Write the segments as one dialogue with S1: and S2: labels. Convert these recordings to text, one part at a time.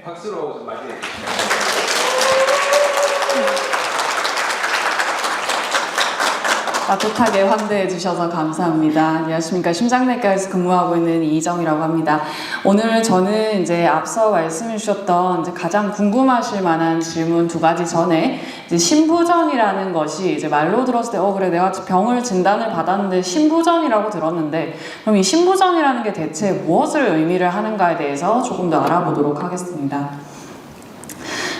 S1: 박수로 좀 맞이해 주시면.
S2: 따뜻하게 환대해 주셔서 감사합니다. 안녕하십니까. 심장내과에서 근무하고 있는 이희정이라고 합니다. 오늘 저는 이제 앞서 말씀해 주셨던 이제 가장 궁금하실 만한 질문 두 가지 전에 이제 신부전이라는 것이 이제 말로 들었을 때 그래 내가 병을 진단을 받았는데 신부전이라고 들었는데 그럼 이 신부전이라는 게 대체 무엇을 의미를 하는가에 대해서 조금 더 알아보도록 하겠습니다.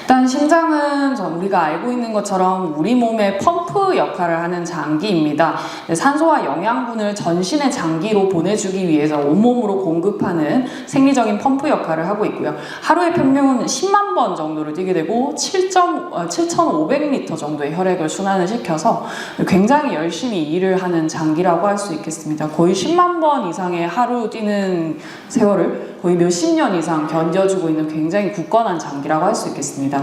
S2: 일단 심장은 우리가 알고 있는 것처럼 우리 몸의 펌프 역할을 하는 장기입니다. 산소와 영양분을 전신의 장기로 보내주기 위해서 온몸으로 공급하는 생리적인 펌프 역할을 하고 있고요. 하루에 평균 10만 번 정도를 뛰게 되고 7,500리터 정도의 혈액을 순환을 시켜서 굉장히 열심히 일을 하는 장기라고 할 수 있겠습니다. 거의 10만 번 이상의 하루 뛰는 세월을 거의 몇십 년 이상 견뎌주고 있는 굉장히 굳건한 장기라고 할 수 있겠습니다.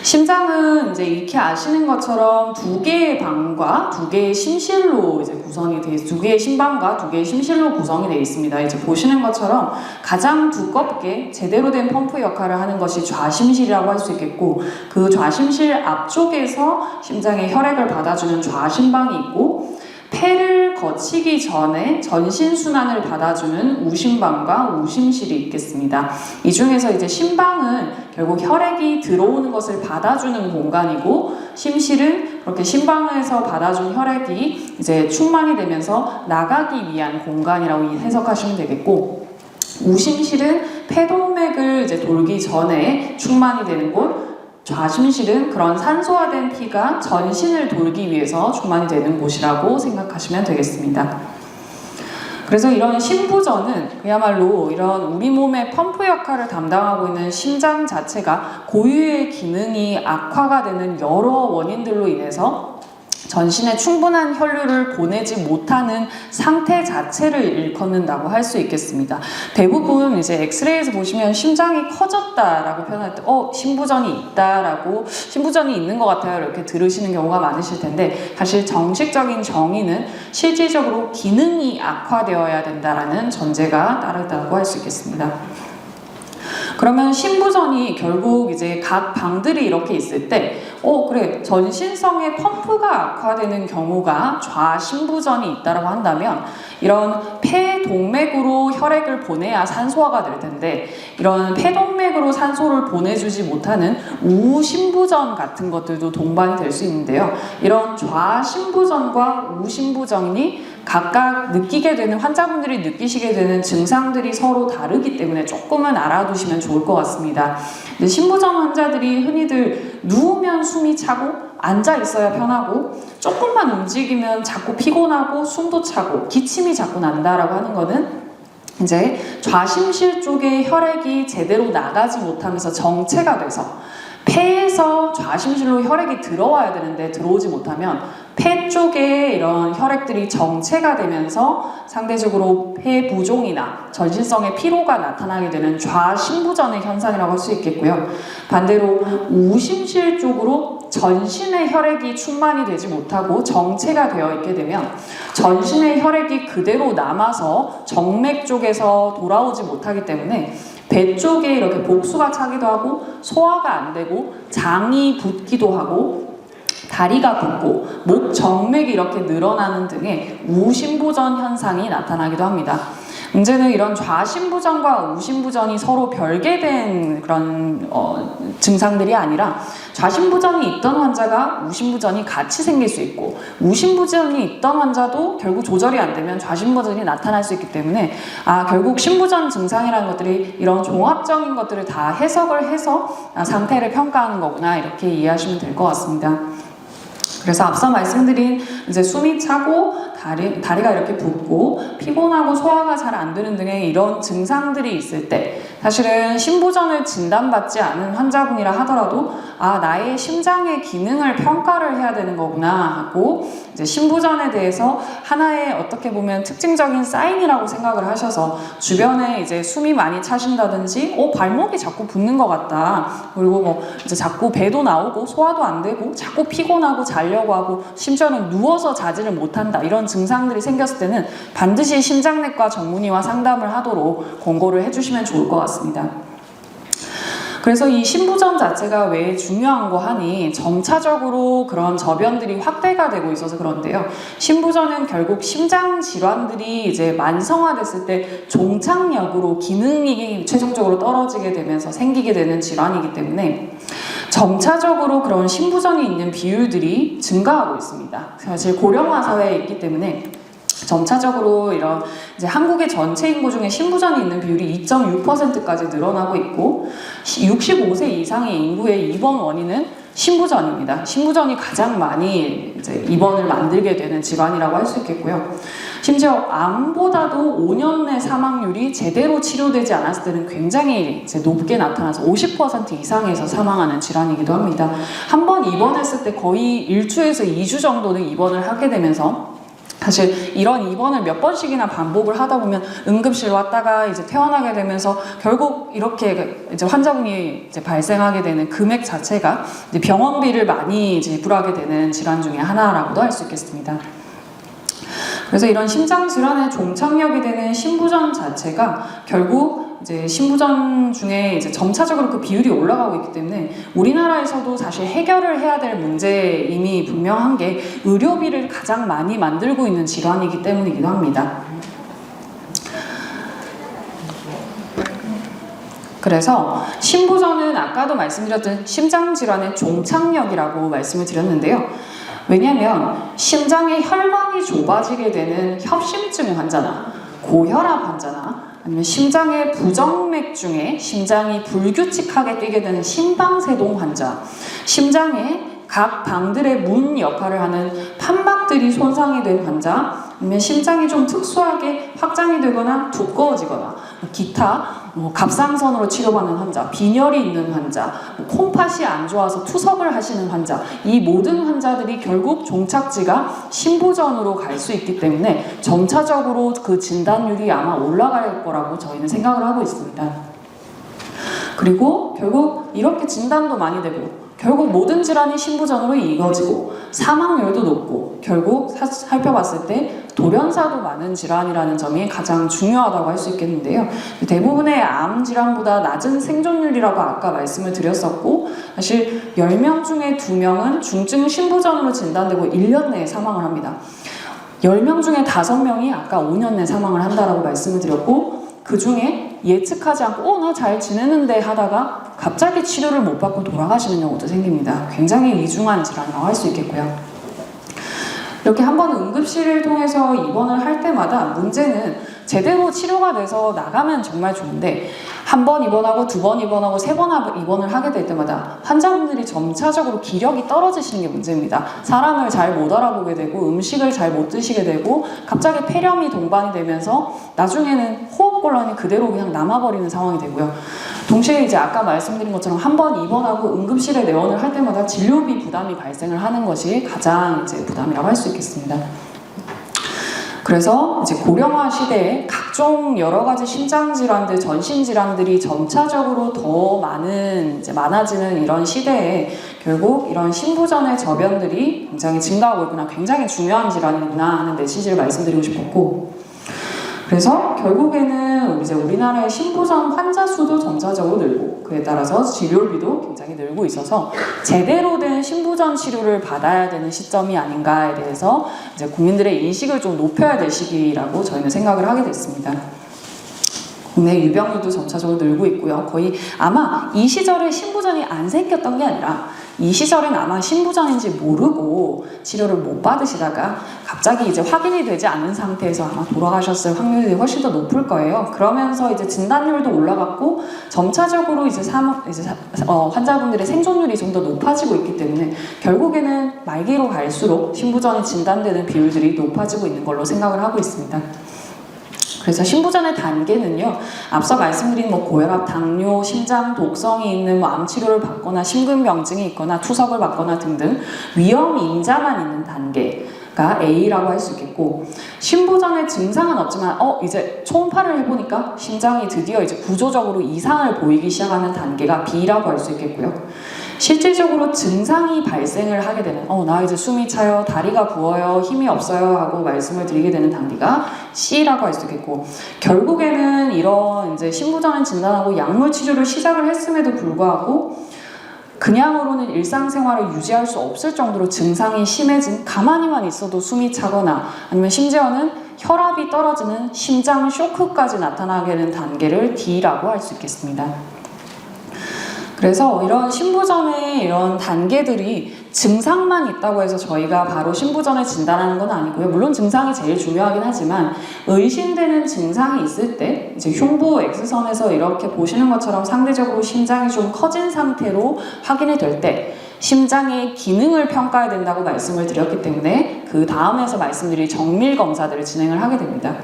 S2: 심장은 이제 익히 아시는 것처럼 두 개의 방과 두 개의 심실로 이제 구성이 돼 두 개의 심방과 두 개의 심실로 구성이 되어 있습니다. 이제 보시는 것처럼 가장 두껍게 제대로 된 펌프 역할을 하는 것이 좌심실이라고 할 수 있겠고 그 좌심실 앞쪽에서 심장에 혈액을 받아주는 좌심방이 있고 폐를 거치기 전에 전신 순환을 받아주는 우심방과 우심실이 있겠습니다. 이 중에서 이제 심방은 결국 혈액이 들어오는 것을 받아주는 공간이고 심실은 그렇게 심방에서 받아준 혈액이 이제 충만이 되면서 나가기 위한 공간이라고 해석하시면 되겠고 우심실은 폐동맥을 이제 돌기 전에 충만이 되는 곳 좌심실은 그런 산소화된 피가 전신을 돌기 위해서 충만이 되는 곳이라고 생각하시면 되겠습니다. 그래서 이런 심부전은 그야말로 이런 우리 몸의 펌프 역할을 담당하고 있는 심장 자체가 고유의 기능이 악화가 되는 여러 원인들로 인해서 전신에 충분한 혈류를 보내지 못하는 상태 자체를 일컫는다고 할 수 있겠습니다. 대부분 이제 엑스레이에서 보시면 심장이 커졌다라고 표현할 때 신부전이 있다라고 신부전이 있는 것 같아요 이렇게 들으시는 경우가 많으실 텐데 사실 정식적인 정의는 실질적으로 기능이 악화되어야 된다라는 전제가 따르다고 할 수 있겠습니다. 그러면 신부전이 결국 이제 각 방들이 이렇게 있을 때 그래 전신성의 펌프가 악화되는 경우가 좌신부전이 있다고 한다면 이런 폐동맥으로 혈액을 보내야 산소화가 될 텐데 이런 폐동맥으로 산소를 보내주지 못하는 우신부전 같은 것들도 동반이 될 수 있는데요. 이런 좌신부전과 우신부전이 각각 느끼게 되는 환자분들이 느끼시게 되는 증상들이 서로 다르기 때문에 조금은 알아두시면 좋을 것 같습니다. 근데 신부전 환자들이 흔히들 누우면 숨이 차고 앉아 있어야 편하고 조금만 움직이면 자꾸 피곤하고 숨도 차고 기침이 자꾸 난다라고 하는 거는 이제 좌심실 쪽에 혈액이 제대로 나가지 못하면서 정체가 돼서 폐에서 좌심실로 혈액이 들어와야 되는데 들어오지 못하면 폐 쪽에 이런 혈액들이 정체가 되면서 상대적으로 폐 부종이나 전신성의 피로가 나타나게 되는 좌심부전의 현상이라고 할 수 있겠고요. 반대로 우심실 쪽으로 전신의 혈액이 충만이 되지 못하고 정체가 되어 있게 되면 전신의 혈액이 그대로 남아서 정맥 쪽에서 돌아오지 못하기 때문에 배 쪽에 이렇게 복수가 차기도 하고 소화가 안 되고 장이 붓기도 하고 다리가 붓고 목 정맥이 이렇게 늘어나는 등의 우심부전 현상이 나타나기도 합니다. 문제는 이런 좌심부전과 우심부전이 서로 별개된 그런 증상들이 아니라 좌심부전이 있던 환자가 우심부전이 같이 생길 수 있고 우심부전이 있던 환자도 결국 조절이 안 되면 좌심부전이 나타날 수 있기 때문에 결국 심부전 증상이라는 것들이 이런 종합적인 것들을 다 해석을 해서 상태를 평가하는 거구나 이렇게 이해하시면 될 것 같습니다. 그래서 앞서 말씀드린 이제 숨이 차고 다리가 이렇게 붓고 피곤하고 소화가 잘 안 되는 등의 이런 증상들이 있을 때 사실은 심부전을 진단받지 않은 환자분이라 하더라도 나의 심장의 기능을 평가를 해야 되는 거구나 하고 이제 심부전에 대해서 하나의 어떻게 보면 특징적인 사인이라고 생각을 하셔서 주변에 이제 숨이 많이 차신다든지 발목이 자꾸 붓는 것 같다 그리고 이제 자꾸 배도 나오고 소화도 안 되고 자꾸 피곤하고 자려고 하고 심지어는 누워서 자지를 못한다 이런 증상들이 생겼을 때는 반드시 심장내과 전문의와 상담을 하도록 권고를 해주시면 좋을 것 같습니다. 그래서 이 신부전 자체가 왜 중요한 거 하니 점차적으로 그런 저변들이 확대가 되고 있어서 그런데요. 신부전은 결국 심장 질환들이 이제 만성화됐을 때 종착역으로 기능이 최종적으로 떨어지게 되면서 생기게 되는 질환이기 때문에 점차적으로 그런 신부전이 있는 비율들이 증가하고 있습니다. 사실 고령화 사회에 있기 때문에 점차적으로 이런 이제 한국의 전체 인구 중에 신부전이 있는 비율이 2.6%까지 늘어나고 있고 65세 이상의 인구의 입원 원인은 신부전입니다. 신부전이 가장 많이 이제 입원을 만들게 되는 질환이라고 할 수 있겠고요. 심지어 암보다도 5년 내 사망률이 제대로 치료되지 않았을 때는 굉장히 이제 높게 나타나서 50% 이상에서 사망하는 질환이기도 합니다. 한 번 입원했을 때 거의 1주에서 2주 정도는 입원을 하게 되면서 사실 이런 입원을 몇 번씩이나 반복을 하다 보면 응급실 왔다가 이제 퇴원하게 되면서 결국 이렇게 이제 환자분이 이제 발생하게 되는 금액 자체가 이제 병원비를 많이 지불하게 되는 질환 중에 하나라고도 할 수 있겠습니다. 그래서 이런 심장 질환의 종착역이 되는 신부전 자체가 결국 이제 신부전 중에 이제 점차적으로 그 비율이 올라가고 있기 때문에 우리나라에서도 사실 해결을 해야 될 문제임이 분명한 게 의료비를 가장 많이 만들고 있는 질환이기 때문이기도 합니다. 그래서 신부전은 아까도 말씀드렸던 심장질환의 종착역이라고 말씀을 드렸는데요. 왜냐하면 심장의 혈관이 좁아지게 되는 협심증 환자나 고혈압 환자나 아니면 심장의 부정맥 중에 심장이 불규칙하게 뛰게 되는 심방세동 환자, 심장의 각 방들의 문 역할을 하는 판막들이 손상이 된 환자, 아니면 심장이 좀 특수하게 확장이 되거나 두꺼워지거나 기타 갑상선으로 치료받는 환자, 빈혈이 있는 환자, 콩팥이 안 좋아서 투석을 하시는 환자, 이 모든 환자들이 결국 종착지가 신부전으로 갈 수 있기 때문에 점차적으로 그 진단율이 아마 올라갈 거라고 저희는 생각을 하고 있습니다. 그리고 결국 이렇게 진단도 많이 되고 결국 모든 질환이 신부전으로 이어지고 사망률도 높고 결국 살펴봤을 때 돌연사도 많은 질환이라는 점이 가장 중요하다고 할 수 있겠는데요. 대부분의 암 질환보다 낮은 생존율이라고 아까 말씀을 드렸었고 사실 10명 중에 2명은 중증 신부전으로 진단되고 1년 내에 사망을 합니다. 10명 중에 5명이 아까 5년 내에 사망을 한다라고 말씀을 드렸고 그 중에 예측하지 않고 나 잘 지내는데 하다가 갑자기 치료를 못 받고 돌아가시는 경우도 생깁니다. 굉장히 위중한 질환이라고 할 수 있겠고요. 이렇게 한번 응급실을 통해서 입원을 할 때마다 문제는 제대로 치료가 돼서 나가면 정말 좋은데 한 번 입원하고 2번 입원하고 3번 입원을 하게 될 때마다 환자분들이 점차적으로 기력이 떨어지시는 게 문제입니다. 사람을 잘 못 알아보게 되고 음식을 잘 못 드시게 되고 갑자기 폐렴이 동반이 되면서 나중에는 호흡곤란이 그대로 그냥 남아버리는 상황이 되고요. 동시에 이제 아까 말씀드린 것처럼 한 번 입원하고 응급실에 내원을 할 때마다 진료비 부담이 발생을 하는 것이 가장 이제 부담이라고 할 수 있겠습니다. 그래서 이제 고령화 시대에 각종 여러 가지 심장 질환들, 전신 질환들이 점차적으로 더 많아지는 이런 시대에 결국 이런 신부전의 저변들이 굉장히 증가하고 있구나, 굉장히 중요한 질환이구나 하는 메시지를 말씀드리고 싶었고, 그래서 결국에는 이제 우리나라의 신부전 환자 수도 점차적으로 늘고 그에 따라서 진료비도 굉장히 늘고 있어서 제대로 된 신부전 치료를 받아야 되는 시점이 아닌가에 대해서 이제 국민들의 인식을 좀 높여야 될 시기라고 저희는 생각을 하게 됐습니다. 국내 유병률도 점차적으로 늘고 있고요. 거의 아마 이 시절에 신부전이 안 생겼던 게 아니라 이 시절엔 아마 신부전인지 모르고 치료를 못 받으시다가 갑자기 이제 확인이 되지 않은 상태에서 아마 돌아가셨을 확률이 훨씬 더 높을 거예요. 그러면서 이제 진단율도 올라갔고 점차적으로 이제 환자분들의 생존율이 좀 더 높아지고 있기 때문에 결국에는 말기로 갈수록 신부전이 진단되는 비율들이 높아지고 있는 걸로 생각을 하고 있습니다. 그래서 신부전의 단계는요, 앞서 말씀드린 고혈압, 당뇨, 심장 독성이 있는 암 치료를 받거나 심근병증이 있거나 투석을 받거나 등등 위험 인자만 있는 단계, A라고 할 수 있겠고, 심부전의 증상은 없지만 이제 초음파를 해보니까 심장이 드디어 이제 구조적으로 이상을 보이기 시작하는 단계가 B라고 할 수 있겠고요. 실질적으로 증상이 발생을 하게 되는 나 이제 숨이 차요, 다리가 부어요, 힘이 없어요 하고 말씀을 드리게 되는 단계가 C라고 할 수 있겠고, 결국에는 이런 이제 심부전을 진단하고 약물 치료를 시작을 했음에도 불구하고 그냥으로는 일상생활을 유지할 수 없을 정도로 증상이 심해진, 가만히만 있어도 숨이 차거나 아니면 심지어는 혈압이 떨어지는 심장 쇼크까지 나타나게 되는 단계를 D라고 할 수 있겠습니다. 그래서 이런 심부전의 이런 단계들이 증상만 있다고 해서 저희가 바로 심부전을 진단하는 건 아니고요. 물론 증상이 제일 중요하긴 하지만 의심되는 증상이 있을 때 이제 흉부 X선에서 이렇게 보시는 것처럼 상대적으로 심장이 좀 커진 상태로 확인이 될 때 심장의 기능을 평가해야 된다고 말씀을 드렸기 때문에 그 다음에서 말씀드릴 정밀 검사들을 진행을 하게 됩니다.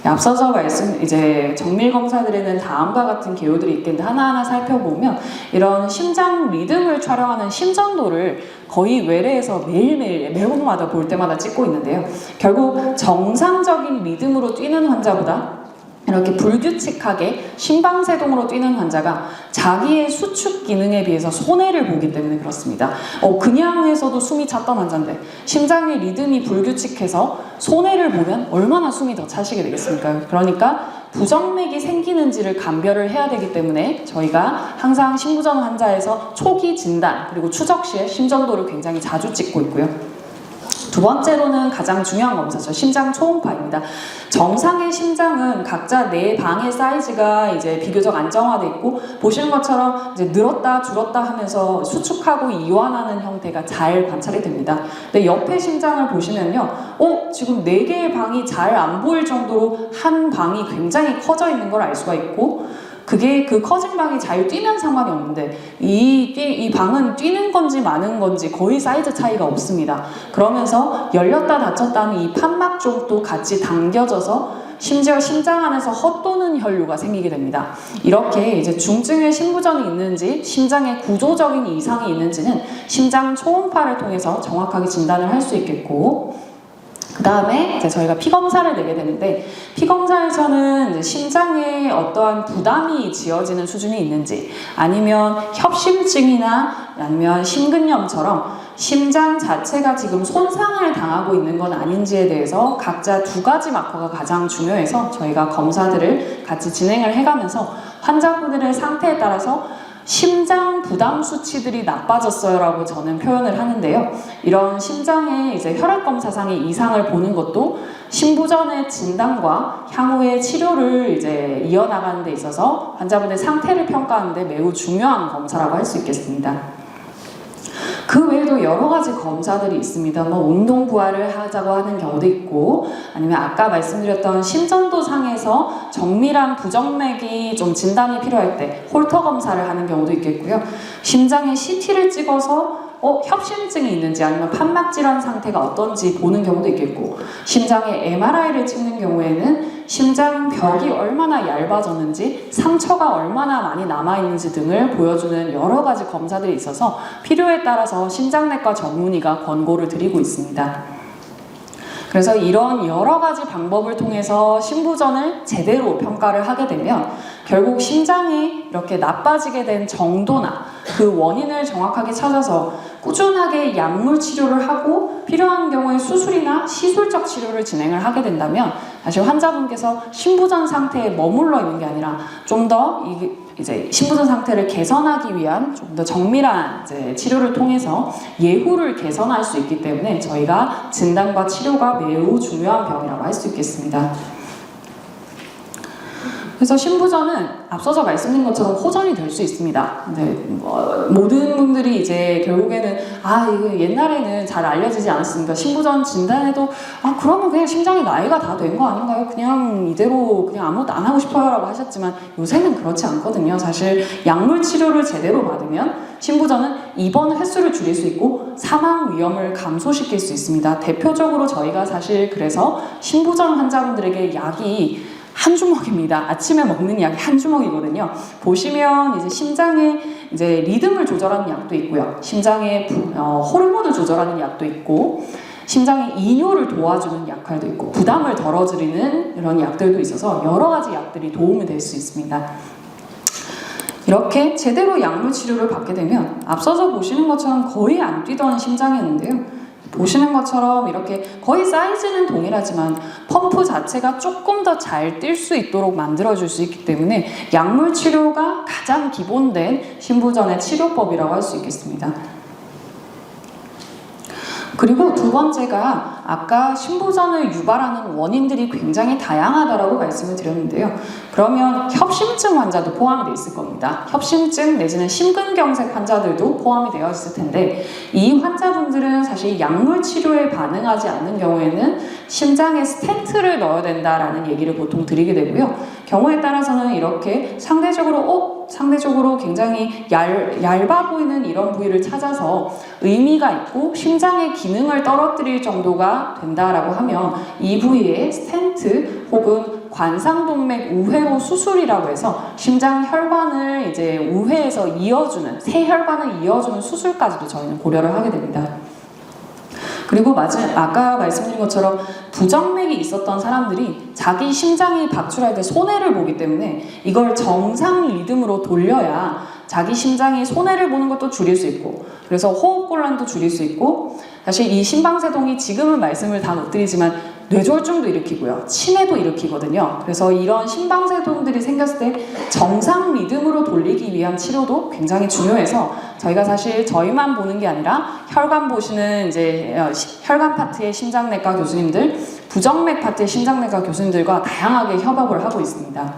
S2: 앞서서 이제 정밀 검사들에는 다음과 같은 개요들이 있겠는데 하나하나 살펴보면 이런 심장 리듬을 촬영하는 심전도를 거의 외래에서 매번마다 볼 때마다 찍고 있는데요. 결국 정상적인 리듬으로 뛰는 환자보다 이렇게 불규칙하게 심방세동으로 뛰는 환자가 자기의 수축 기능에 비해서 손해를 보기 때문에 그렇습니다. 그냥 해서도 숨이 찼던 환자인데 심장의 리듬이 불규칙해서 손해를 보면 얼마나 숨이 더 차시게 되겠습니까? 그러니까 부정맥이 생기는지를 감별을 해야 되기 때문에 저희가 항상 심부전 환자에서 초기 진단 그리고 추적 시에 심전도를 굉장히 자주 찍고 있고요. 두 번째로는 가장 중요한 검사죠. 심장 초음파입니다. 정상의 심장은 각자 내 방의 사이즈가 이제 비교적 안정화되어 있고 보시는 것처럼 이제 늘었다 줄었다 하면서 수축하고 이완하는 형태가 잘 관찰이 됩니다. 근데 옆에 심장을 보시면요, 지금 4개의 방이 잘 안 보일 정도로 한 방이 굉장히 커져 있는 걸 알 수가 있고, 그게 그 커진 방이 잘 뛰면 상관이 없는데 이 방은 뛰는 건지 마는 건지 거의 사이즈 차이가 없습니다. 그러면서 열렸다 닫혔다 하는 이 판막 쪽도 같이 당겨져서 심지어 심장 안에서 헛도는 혈류가 생기게 됩니다. 이렇게 이제 중증의 심부전이 있는지 심장에 구조적인 이상이 있는지는 심장 초음파를 통해서 정확하게 진단을 할 수 있겠고, 그 다음에 이제 저희가 피검사를 내게 되는데, 피검사에서는 이제 심장에 어떠한 부담이 지어지는 수준이 있는지, 아니면 협심증이나 아니면 심근염처럼 심장 자체가 지금 손상을 당하고 있는 건 아닌지에 대해서 각자 2가지 마커가 가장 중요해서 저희가 검사들을 같이 진행을 해가면서 환자분들의 상태에 따라서 심장 부담 수치들이 나빠졌어요 라고 저는 표현을 하는데요. 이런 심장의 이제 혈액 검사상의 이상을 보는 것도 심부전의 진단과 향후의 치료를 이제 이어나가는 데 있어서 환자분의 상태를 평가하는 데 매우 중요한 검사라고 할 수 있겠습니다. 그 외에도 여러 가지 검사들이 있습니다. 운동 부하를 하자고 하는 경우도 있고, 아니면 아까 말씀드렸던 심전도 상에서 정밀한 부정맥이 좀 진단이 필요할 때 홀터 검사를 하는 경우도 있겠고요. 심장에 CT를 찍어서 협심증이 있는지 아니면 판막 질환 상태가 어떤지 보는 경우도 있겠고, 심장에 MRI를 찍는 경우에는 심장벽이 얼마나 얇아졌는지, 상처가 얼마나 많이 남아있는지 등을 보여주는 여러 가지 검사들이 있어서 필요에 따라서 심장내과 전문의가 권고를 드리고 있습니다. 그래서 이런 여러 가지 방법을 통해서 심부전을 제대로 평가를 하게 되면 결국 심장이 이렇게 나빠지게 된 정도나 그 원인을 정확하게 찾아서 꾸준하게 약물 치료를 하고 필요한 경우에 수술이나 시술적 치료를 진행을 하게 된다면 사실 환자분께서 심부전 상태에 머물러 있는 게 아니라 좀 더 이제 심부전 상태를 개선하기 위한 좀 더 정밀한 이제 치료를 통해서 예후를 개선할 수 있기 때문에 저희가 진단과 치료가 매우 중요한 병이라고 할 수 있겠습니다. 그래서 심부전은 앞서서 말씀드린 것처럼 호전이 될 수 있습니다. 모든 분들이 이제 결국에는 이거 옛날에는 잘 알려지지 않았으니까 심부전 진단해도 그러면 그냥 심장이 나이가 다 된 거 아닌가요? 그냥 이대로 그냥 아무것도 안 하고 싶어요 라고 하셨지만 요새는 그렇지 않거든요. 사실 약물 치료를 제대로 받으면 심부전은 입원 횟수를 줄일 수 있고 사망 위험을 감소시킬 수 있습니다. 대표적으로 저희가 사실 그래서 심부전 환자분들에게 약이 한 주먹입니다. 아침에 먹는 약이 한 주먹이거든요. 보시면 이제 심장의 이제 리듬을 조절하는 약도 있고요. 심장의 호르몬을 조절하는 약도 있고, 심장의 이뇨를 도와주는 역할도 있고 부담을 덜어드리는 이런 약들도 있어서 여러 가지 약들이 도움이 될 수 있습니다. 이렇게 제대로 약물 치료를 받게 되면 앞서서 보시는 것처럼 거의 안 뛰던 심장이었는데요. 보시는 것처럼 이렇게 거의 사이즈는 동일하지만 펌프 자체가 조금 더 잘 뛸 수 있도록 만들어줄 수 있기 때문에 약물 치료가 가장 기본된 심부전의 치료법이라고 할 수 있겠습니다. 그리고 두 번째가 아까 심부전을 유발하는 원인들이 굉장히 다양하다라고 말씀을 드렸는데요. 그러면 협심증 환자도 포함이 되어 있을 겁니다. 협심증 내지는 심근경색 환자들도 포함이 되어 있을 텐데 이 환자분들은 사실 약물 치료에 반응하지 않는 경우에는 심장에 스텐트를 넣어야 된다라는 얘기를 보통 드리게 되고요. 경우에 따라서는 이렇게 상대적으로 굉장히 얇아 보이는 이런 부위를 찾아서 의미가 있고 심장의 기능을 떨어뜨릴 정도가 된다라고 하면 이 부위에 스텐트 혹은 관상동맥 우회로 수술이라고 해서 심장 혈관을 이제 우회해서 이어주는 새 혈관을 이어주는 수술까지도 저희는 고려를 하게 됩니다. 그리고 아까 말씀드린 것처럼 부정맥이 있었던 사람들이 자기 심장이 박출할 때 손해를 보기 때문에 이걸 정상 리듬으로 돌려야 자기 심장이 손해를 보는 것도 줄일 수 있고 그래서 호흡곤란도 줄일 수 있고 사실 이 심방세동이 지금은 말씀을 다 못 드리지만 뇌졸중도 일으키고요. 치매도 일으키거든요. 그래서 이런 심방세동들이 생겼을 때 정상 리듬으로 돌리기 위한 치료도 굉장히 중요해서 저희가 사실 저희만 보는 게 아니라 혈관 보시는 이제 혈관 파트의 심장내과 교수님들, 부정맥 파트의 심장내과 교수님들과 다양하게 협업을 하고 있습니다.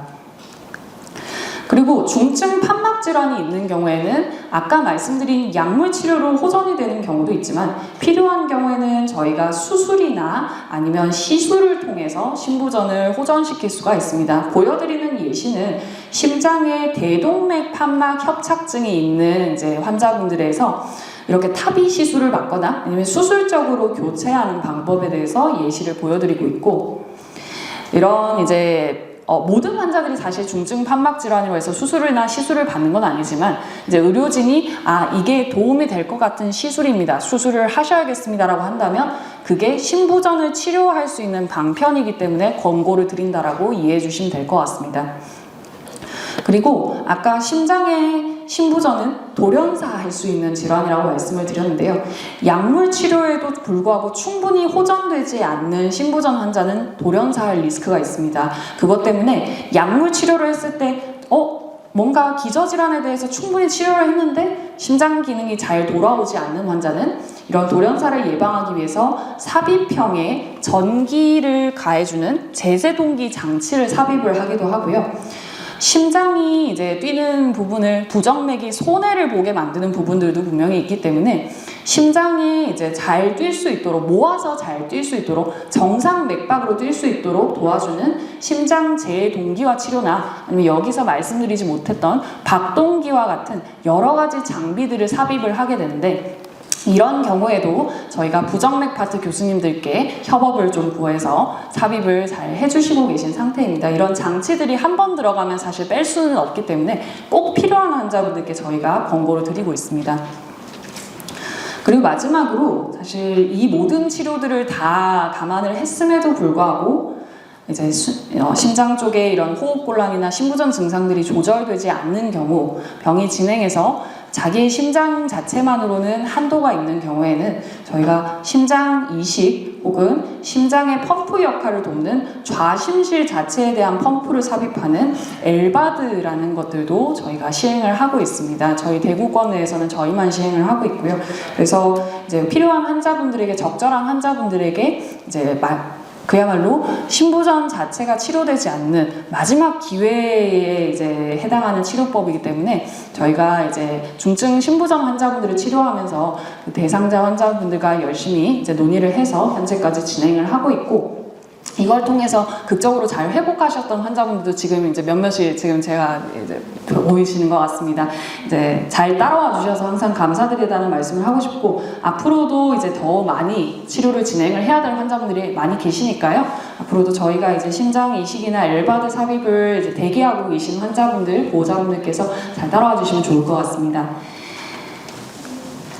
S2: 그리고 중증 판막 질환이 있는 경우에는 아까 말씀드린 약물 치료로 호전이 되는 경우도 있지만 필요한 경우에는 저희가 수술이나 아니면 시술을 통해서 심부전을 호전시킬 수가 있습니다. 보여드리는 예시는 심장에 대동맥 판막 협착증이 있는 이제 환자분들에서 이렇게 타비 시술을 받거나 아니면 수술적으로 교체하는 방법에 대해서 예시를 보여드리고 있고 이런 이제 모든 환자들이 사실 중증 판막 질환으로 해서 수술이나 시술을 받는 건 아니지만 이제 의료진이 이게 도움이 될 것 같은 시술입니다. 수술을 하셔야겠습니다라고 한다면 그게 심부전을 치료할 수 있는 방편이기 때문에 권고를 드린다라고 이해해 주시면 될 것 같습니다. 그리고 아까 심장의 심부전은 돌연사할 수 있는 질환이라고 말씀을 드렸는데요. 약물 치료에도 불구하고 충분히 호전되지 않는 심부전 환자는 돌연사할 리스크가 있습니다. 그것 때문에 약물 치료를 했을 때 뭔가 기저질환에 대해서 충분히 치료를 했는데 심장 기능이 잘 돌아오지 않는 환자는 이런 돌연사를 예방하기 위해서 삽입형의 전기를 가해주는 제세동기 장치를 삽입을 하기도 하고요. 심장이 이제 뛰는 부분을 부정맥이 손해를 보게 만드는 부분들도 분명히 있기 때문에 심장이 이제 잘 뛸 수 있도록 모아서 잘 뛸 수 있도록 정상 맥박으로 뛸 수 있도록 도와주는 심장 재동기화 치료나 아니면 여기서 말씀드리지 못했던 박동기와 같은 여러 가지 장비들을 삽입을 하게 되는데 이런 경우에도 저희가 부정맥 파트 교수님들께 협업을 좀 구해서 삽입을 잘 해주시고 계신 상태입니다. 이런 장치들이 한 번 들어가면 사실 뺄 수는 없기 때문에 꼭 필요한 환자분들께 저희가 권고를 드리고 있습니다. 그리고 마지막으로 사실 이 모든 치료들을 다 감안을 했음에도 불구하고 이제 심장 쪽에 이런 호흡곤란이나 심부전 증상들이 조절되지 않는 경우 병이 진행해서 자기의 심장 자체만으로는 한도가 있는 경우에는 저희가 심장 이식 혹은 심장의 펌프 역할을 돕는 좌심실 자체에 대한 펌프를 삽입하는 엘바드라는 것들도 저희가 시행을 하고 있습니다. 저희 대구권 내에서는 저희만 시행을 하고 있고요. 그래서 이제 필요한 환자분들에게 적절한 환자분들에게 이제 그야말로 심부전 자체가 치료되지 않는 마지막 기회에 이제 해당하는 치료법이기 때문에 저희가 이제 중증 심부전 환자분들을 치료하면서 그 대상자 환자분들과 열심히 이제 논의를 해서 현재까지 진행을 하고 있고 이걸 통해서 극적으로 잘 회복하셨던 환자분들도 지금 이제 몇몇이 지금 제가 이제 보이시는 것 같습니다. 이제 잘 따라와 주셔서 항상 감사드리다는 말씀을 하고 싶고 앞으로도 이제 더 많이 치료를 진행을 해야 될 환자분들이 많이 계시니까요. 앞으로도 저희가 이제 심장 이식이나 엘바드 삽입을 이제 대기하고 계신 환자분들, 보호자분들께서 잘 따라와 주시면 좋을 것 같습니다.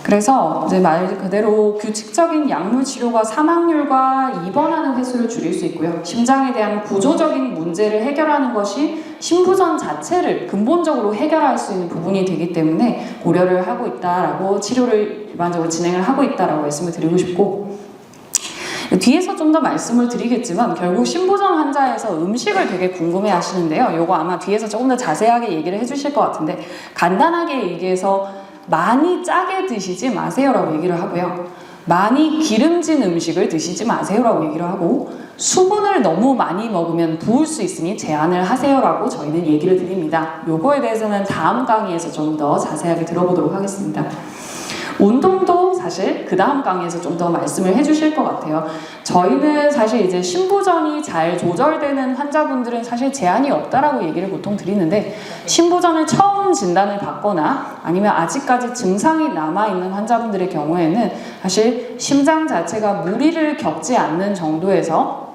S2: 그래서 이제 말 그대로 규칙적인 약물 치료가 사망률과 입원하는 횟수를 줄일 수 있고요. 심장에 대한 구조적인 문제를 해결하는 것이 신부전 자체를 근본적으로 해결할 수 있는 부분이 되기 때문에 고려를 하고 있다라고, 치료를 일반적으로 진행을 하고 있다라고 말씀을 드리고 싶고, 뒤에서 좀 더 말씀을 드리겠지만 결국 신부전 환자에서 음식을 되게 궁금해 하시는데요. 요거 아마 뒤에서 조금 더 자세하게 얘기를 해주실 것 같은데, 간단하게 얘기해서 많이 짜게 드시지 마세요라고 얘기를 하고요. 많이 기름진 음식을 드시지 마세요라고 얘기를 하고, 수분을 너무 많이 먹으면 부을 수 있으니 제한을 하세요라고 저희는 얘기를 드립니다. 요거에 대해서는 다음 강의에서 좀 더 자세하게 들어보도록 하겠습니다. 운동도 사실 그 다음 강의에서 좀 더 말씀을 해주실 것 같아요. 저희는 사실 이제 신부전이 잘 조절되는 환자분들은 사실 제한이 없다라고 얘기를 보통 드리는데, 신부전을 처음 진단을 받거나 아니면 아직까지 증상이 남아있는 환자분들의 경우에는 사실 심장 자체가 무리를 겪지 않는 정도에서,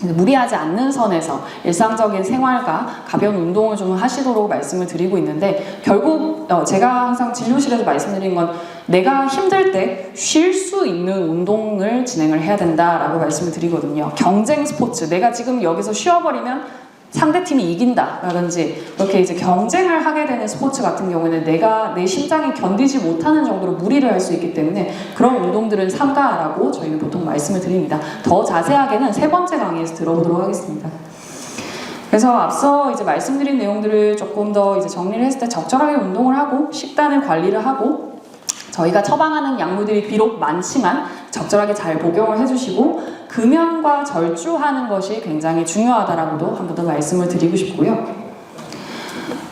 S2: 무리하지 않는 선에서 일상적인 생활과 가벼운 운동을 좀 하시도록 말씀을 드리고 있는데, 결국 제가 항상 진료실에서 말씀드린 건 내가 힘들 때 쉴 수 있는 운동을 진행을 해야 된다라고 말씀을 드리거든요. 경쟁 스포츠, 내가 지금 여기서 쉬어버리면 상대팀이 이긴다라든지 이렇게 이제 경쟁을 하게 되는 스포츠 같은 경우에는 내가 내 심장이 견디지 못하는 정도로 무리를 할 수 있기 때문에 그런 운동들은 삼가라고 저희는 보통 말씀을 드립니다. 더 자세하게는 세 번째 강의에서 들어보도록 하겠습니다. 그래서 앞서 이제 말씀드린 내용들을 조금 더 이제 정리를 했을 때, 적절하게 운동을 하고 식단을 관리를 하고, 저희가 처방하는 약물들이 비록 많지만 적절하게 잘 복용을 해주시고 금연과 절주하는 것이 굉장히 중요하다라고도 한 번 더 말씀을 드리고 싶고요.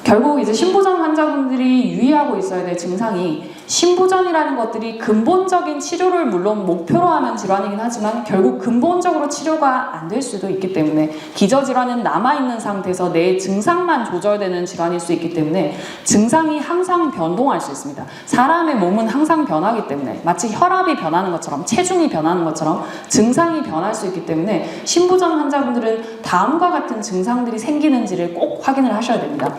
S2: 결국 이제 신부전 환자분들이 유의하고 있어야 될 증상이, 신부전이라는 것들이 근본적인 치료를 물론 목표로 하는 질환이긴 하지만 결국 근본적으로 치료가 안 될 수도 있기 때문에, 기저질환은 남아있는 상태에서 내 증상만 조절되는 질환일 수 있기 때문에 증상이 항상 변동할 수 있습니다. 사람의 몸은 항상 변하기 때문에, 마치 혈압이 변하는 것처럼 체중이 변하는 것처럼 증상이 변할 수 있기 때문에 신부전 환자분들은 다음과 같은 증상들이 생기는지를 꼭 확인을 하셔야 됩니다.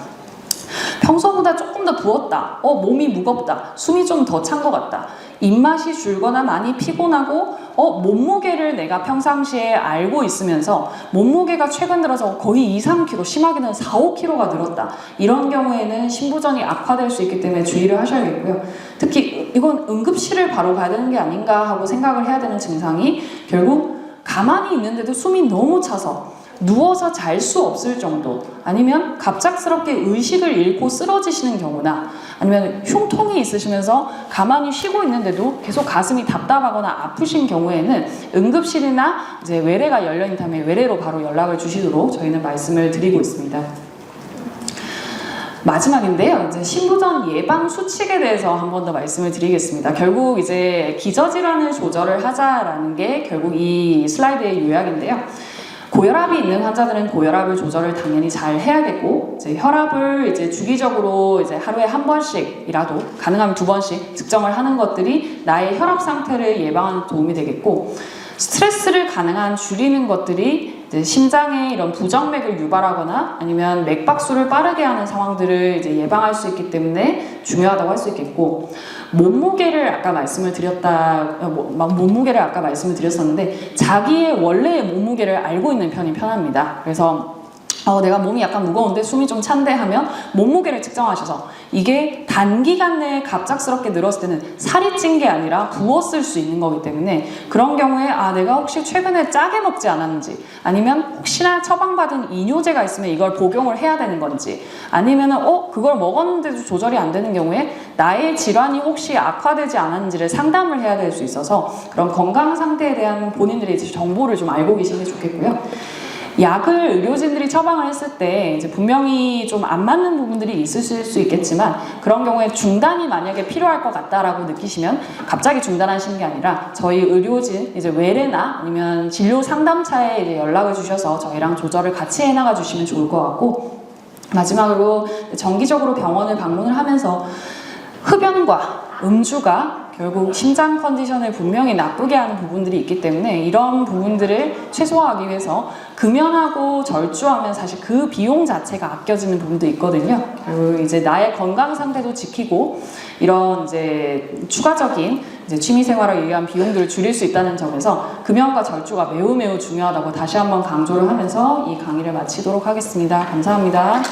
S2: 평소보다 조금 더 부었다, 몸이 무겁다, 숨이 좀 더 찬 것 같다, 입맛이 줄거나 많이 피곤하고 몸무게를 내가 평상시에 알고 있으면서 몸무게가 최근 들어서 거의 2-3kg, 심하게는 4-5kg가 늘었다, 이런 경우에는 신부전이 악화될 수 있기 때문에 주의를 하셔야겠고요. 특히 이건 응급실을 바로 가야 되는 게 아닌가 하고 생각을 해야 되는 증상이, 결국 가만히 있는데도 숨이 너무 차서 누워서 잘 수 없을 정도, 아니면 갑작스럽게 의식을 잃고 쓰러지시는 경우나, 아니면 흉통이 있으시면서 가만히 쉬고 있는데도 계속 가슴이 답답하거나 아프신 경우에는 응급실이나 이제 외래가 열려 있다면 외래로 바로 연락을 주시도록 저희는 말씀을 드리고 있습니다. 마지막인데요, 이제 신부전 예방 수칙에 대해서 한 번 더 말씀을 드리겠습니다. 결국 이제 기저질환을 조절을 하자라는 게 결국 이 슬라이드의 요약인데요. 고혈압이 있는 환자들은 고혈압을 조절을 당연히 잘 해야겠고, 이제 혈압을 이제 주기적으로 이제 하루에 한 번씩이라도, 가능하면 2번씩 측정을 하는 것들이 나의 혈압 상태를 예방하는 도움이 되겠고, 스트레스를 가능한 줄이는 것들이 이제 심장에 이런 부정맥을 유발하거나 아니면 맥박수를 빠르게 하는 상황들을 이제 예방할 수 있기 때문에 중요하다고 할 수 있겠고, 몸무게를 아까 말씀을 드렸었는데 자기의 원래의 몸무게를 알고 있는 편이 편합니다. 그래서 내가 몸이 약간 무거운데 숨이 좀 찬데 하면 몸무게를 측정하셔서, 이게 단기간 내에 갑작스럽게 늘었을 때는 살이 찐 게 아니라 부었을 수 있는 거기 때문에, 그런 경우에 내가 혹시 최근에 짜게 먹지 않았는지, 아니면 혹시나 처방받은 이뇨제가 있으면 이걸 복용을 해야 되는 건지, 아니면은 그걸 먹었는데도 조절이 안 되는 경우에 나의 질환이 혹시 악화되지 않았는지를 상담을 해야 될 수 있어서, 그런 건강 상태에 대한 본인들의 이제 정보를 좀 알고 계시는 게 좋겠고요. 약을 의료진들이 처방을 했을 때 이제 분명히 좀 안 맞는 부분들이 있으실 수 있겠지만, 그런 경우에 중단이 만약에 필요할 것 같다라고 느끼시면 갑자기 중단하시는 게 아니라 저희 의료진 이제 외래나 아니면 진료 상담차에 이제 연락을 주셔서 저희랑 조절을 같이 해나가 주시면 좋을 것 같고, 마지막으로 정기적으로 병원을 방문을 하면서 흡연과 음주가 결국 심장 컨디션을 분명히 나쁘게 하는 부분들이 있기 때문에, 이런 부분들을 최소화하기 위해서 금연하고 절주하면 사실 그 비용 자체가 아껴지는 부분도 있거든요. 그리고 이제 나의 건강 상태도 지키고 이런 이제 추가적인 이제 취미 생활을 위한 비용들을 줄일 수 있다는 점에서 금연과 절주가 매우 중요하다고 다시 한번 강조를 하면서 이 강의를 마치도록 하겠습니다. 감사합니다.